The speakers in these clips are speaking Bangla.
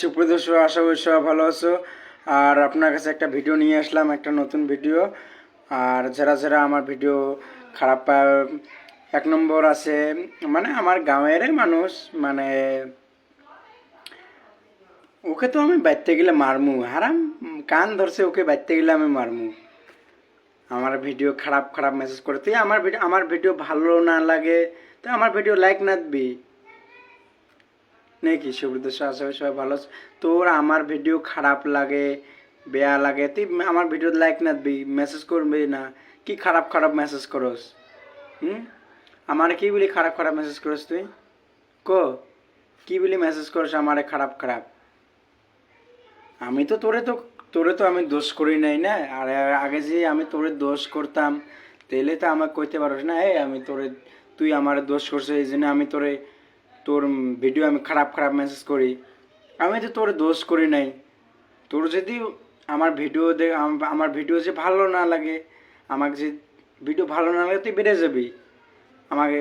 সুপ্রদর্শক, আশা করি সবাই ভালো আছো। আর আপনার কাছে একটা ভিডিও নিয়ে আসলাম, একটা নতুন ভিডিও। আর যারা যারা আমার ভিডিও খারাপ পায়, এক নম্বর আছে মানে আমার গাঁয়েরই মানুষ, মানে ওকে তো আমি বাইতে গেলে মারমু, হারাম কান ধরছে, ওকে বাইতে গেলে আমি মারমু। আমার ভিডিও খারাপ খারাপ মেসেজ করে, তুই আমার ভিডিও ভালো না লাগে তো আমার ভিডিও লাইক না দিবি নাকি? সুব্রত, আশা করি সবাই ভালো আছে। তোর আমার ভিডিও খারাপ লাগে, বেয়া লাগে, তুই আমার ভিডিও লাইক না দিবি, মেসেজ করবি না? কি খারাপ খারাপ মেসেজ করস? আমার কি বলি খারাপ খারাপ মেসেজ করস তুই? ক কি বলি মেসেজ করস আমারে খারাপ খারাপ? আমি তো তোরে তো আমি দোষ করি নাই না। আর আগে যে আমি তোরে দোষ করতাম, তাইলে তো আমাকে কইতে পারস না, এই আমি তোরে, তুই আমার দোষ করছিস এই জন্য আমি তোর ভিডিও আমি খারাপ খারাপ মেসেজ করি। আমি তো তোর দোষ করি নাই। তোর যদি আমার ভিডিও যে ভালো না লাগে, আমাকে যে ভিডিও ভালো না লাগে, তুই বেড়ে যাবি আমাকে।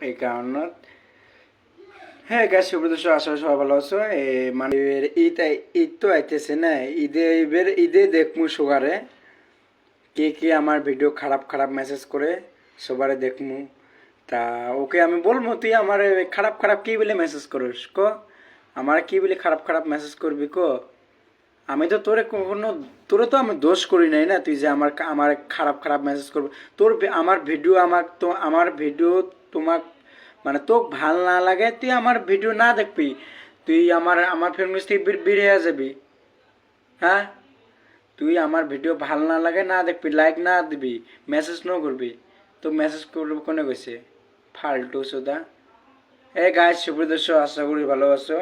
এই কারণে হ্যাঁ গ্যাস সুপ্রদর্শক, আসলে সবাই ভালো আছো। মানে ঈদ তো আইতেছে না, ঈদে দেখমু সবারে কে কে আমার ভিডিও খারাপ খারাপ মেসেজ করে, সবারে দেখমু। তা ওকে আমি বলবো, তুই আমার খারাপ খারাপ কি বলে মেসেজ করিস ক? আমার কি বলে খারাপ খারাপ মেসেজ করবি ক? আমি তো তোরে তো আমি দোষ করি নাই না, তুই যে আমার আমার খারাপ খারাপ মেসেজ করবি। আমার ভিডিও তোমাক মানে তোক ভাল না লাগে, তুই আমার ভিডিও না দেখবি, তুই আমার ফ্যামিলি থেকে বেরিয়ে যাবি। হ্যাঁ, তুই আমার ভিডিও ভাল না লাগে না দেখবি, লাইক না দিবি, মেসেজ ন করবি, তো মেসেজ করবি কোনে কইছে? ফালতু সোদা। এই গাইস সুপ্রদর্শক, আশা করি ভালো আছো।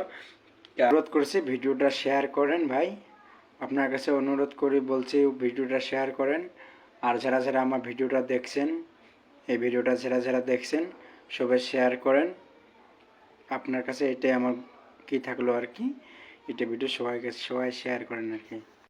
অনুরোধ করছি ভিডিওটা শেয়ার করেন ভাই, আপনার কাছে অনুরোধ করে বলছি ভিডিওটা শেয়ার করেন। আর যারা যারা আমার ভিডিওটা দেখছেন, এই ভিডিওটা যারা যারা দেখছেন সবাই শেয়ার করেন। আপনার কাছে এটাই আমার কি থাকলো আর কি, এটা ভিডিও সবাই শেয়ার করেন আর কি।